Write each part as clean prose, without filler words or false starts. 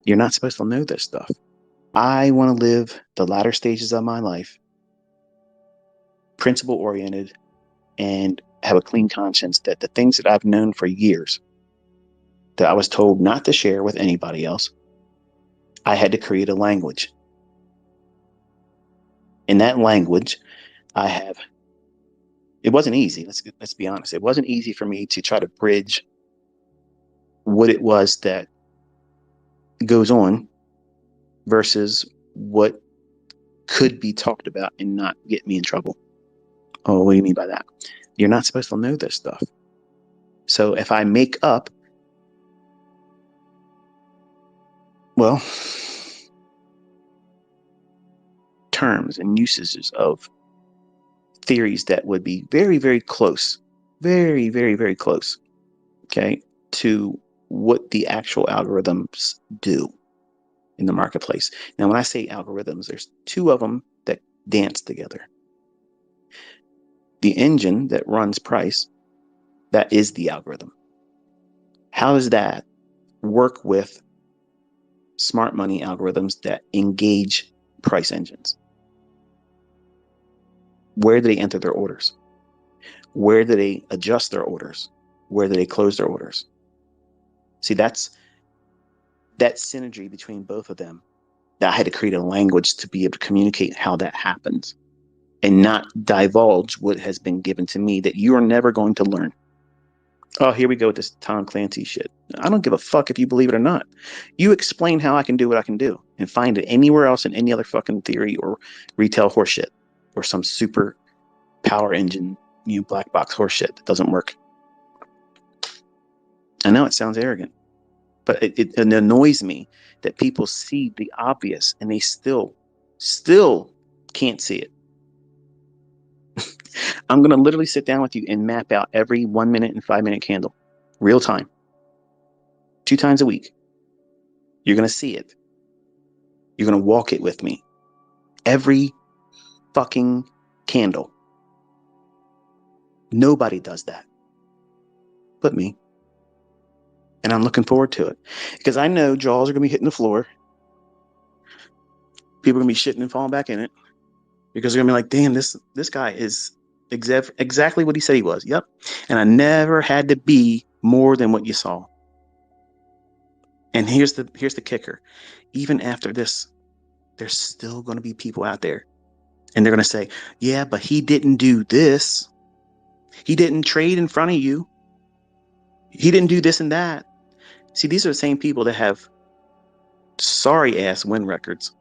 You're not supposed to know this stuff. I want to live the latter stages of my life principle oriented and have a clean conscience that the things that I've known for years that I was told not to share with anybody else, I had to create a language. In that language, it wasn't easy. Let's be honest. It wasn't easy for me to try to bridge what it was that goes on versus what could be talked about and not get me in trouble. Oh, what do you mean by that? You're not supposed to know this stuff. So if I make up, well, terms and usages of theories that would be very, very close, very, very, very close, okay, to what the actual algorithms do in the marketplace. Now, when I say algorithms, there's two of them that dance together. The engine that runs price, that is the algorithm. How does that work with smart money algorithms that engage price engines? Where do they enter their orders? Where do they adjust their orders? Where do they close their orders? See, that's that synergy between both of them that I had to create a language to be able to communicate how that happens and not divulge what has been given to me that you are never going to learn. Oh, here we go with this Tom Clancy shit. I don't give a fuck if you believe it or not. You explain how I can do what I can do and find it anywhere else in any other fucking theory or retail horseshit or some super power engine, black box horseshit that doesn't work. I know it sounds arrogant, but it annoys me that people see the obvious and they still can't see it. I'm going to literally sit down with you and map out every 1 minute and 5 minute candle, real time, 2 times a week. You're going to see it. You're going to walk it with me. Every fucking candle. Nobody does that but me. And I'm looking forward to it because I know jaws are going to be hitting the floor. People are going to be shitting and falling back in it because they're going to be like, damn, this guy is exactly what he said he was. Yep. And I never had to be more than what you saw. And here's the kicker. Even after this, there's still going to be people out there and they're going to say, yeah, but he didn't do this. He didn't trade in front of you. He didn't do this and that. See, these are the same people that have sorry ass win records.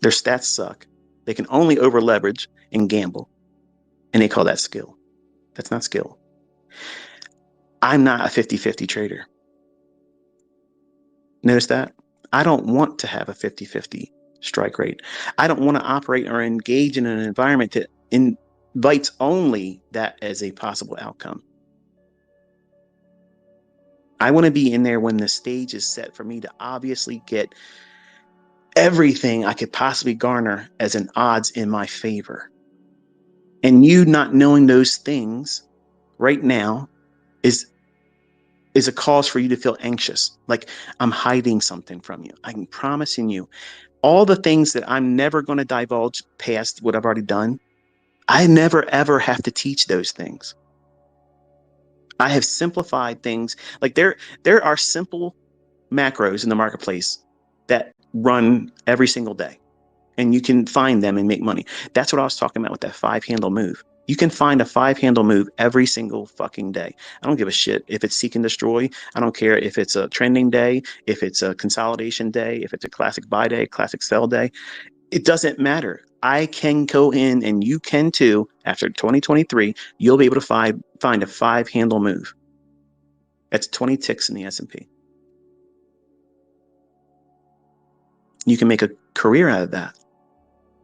Their stats suck. They can only over leverage and gamble. And they call that skill. That's not skill. I'm not a 50-50 trader. Notice that? I don't want to have a 50-50 strike rate. I don't want to operate or engage in an environment that invites only that as a possible outcome. I want to be in there when the stage is set for me to obviously get everything I could possibly garner as an odds in my favor. And you not knowing those things right now is a cause for you to feel anxious. Like I'm hiding something from you. I'm promising you all the things that I'm never going to divulge past what I've already done. I never, ever have to teach those things. I have simplified things. Like there are simple macros in the marketplace that run every single day and you can find them and make money. That's what I was talking about with that 5-handle move. You can find a 5-handle move every single fucking day. I don't give a shit if it's seek and destroy. I don't care if it's a trending day, if it's a consolidation day, if it's a classic buy day, classic sell day. It doesn't matter. I can go in and you can too. After 2023, you'll be able to find a 5-handle move. That's 20 ticks in the S&P. You can make a career out of that.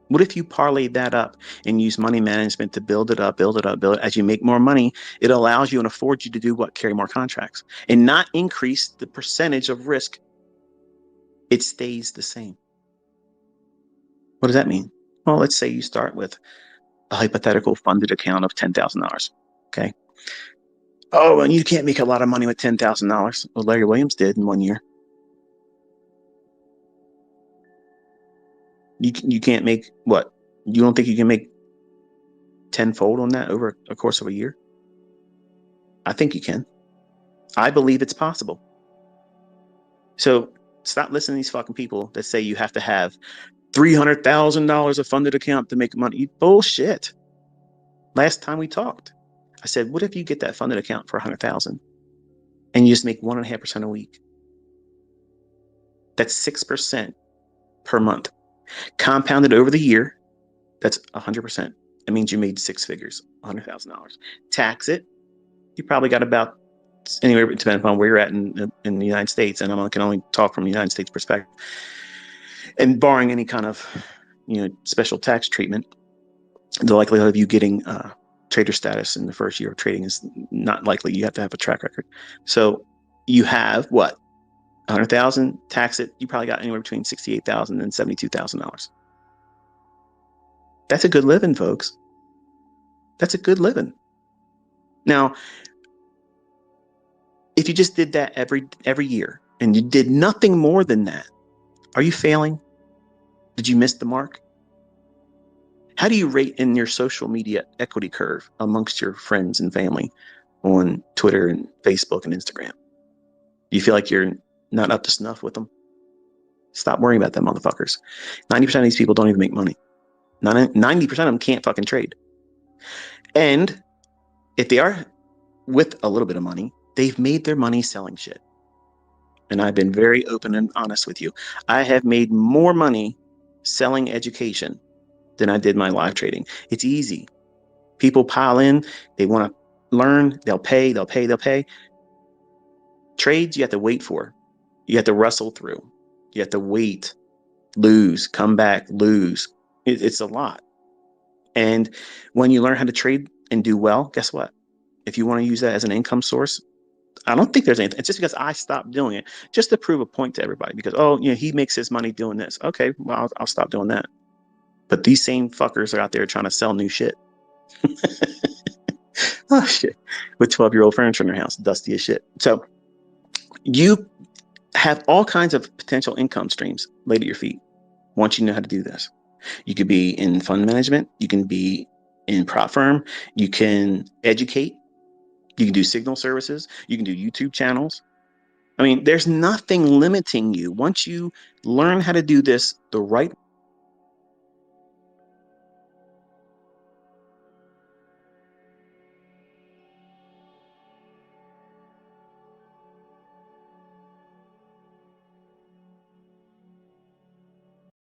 What if you parlay that up and use money management to build it up? As you make more money, it allows you and affords you to do what? Carry more contracts and not increase the percentage of risk. It stays the same. What does that mean? Well, let's say you start with a hypothetical funded account of $10,000. Okay. Oh, and you can't make a lot of money with $10,000. Well, Larry Williams did in 1 year. You can't make what? You don't think you can make tenfold on that over a course of a year? I think you can. I believe it's possible. So stop listening to these fucking people that say you have to have $300,000 of funded account to make money. Bullshit. Last time we talked, I said, what if you get that funded account for 100,000 and you just make 1.5% a week? That's 6% per month. Compounded over the year, that's 100%. It means you made six figures, $100,000. Tax it, you probably got about anywhere, depending upon where you're at in the United States, and I can only talk from the United States perspective, and barring any kind of special tax treatment, the likelihood of you getting trader status in the first year of trading is not likely. You have to have a track record. So you have what? 100,000, tax it, you probably got anywhere between $68,000 and $72,000. That's a good living, folks. That's a good living. Now, if you just did that every year and you did nothing more than that, are you failing? Did you miss the mark? How do you rate in your social media equity curve amongst your friends and family on Twitter and Facebook and Instagram? Do you feel like you're not up to snuff with them? Stop worrying about them motherfuckers. 90% of these people don't even make money. 90% of them can't fucking trade. And if they are with a little bit of money, they've made their money selling shit. And I've been very open and honest with you. I have made more money selling education than I did my live trading. It's easy. People pile in, they want to learn, they'll pay. Trades you have to wait for. You have to wrestle through. You have to wait, lose, come back, lose. It's a lot. And when you learn how to trade and do well, guess what? If you want to use that as an income source, I don't think there's anything. It's just because I stopped doing it, just to prove a point to everybody. Because, he makes his money doing this. Okay, well, I'll stop doing that. But these same fuckers are out there trying to sell new shit. Oh, shit. With 12-year-old furniture in their house, dusty as shit. So you have all kinds of potential income streams laid at your feet once you know how to do this. You could be in fund management. You can be in prop firm. You can educate. You can do signal services. You can do YouTube channels. I mean, there's nothing limiting you. Once you learn how to do this the right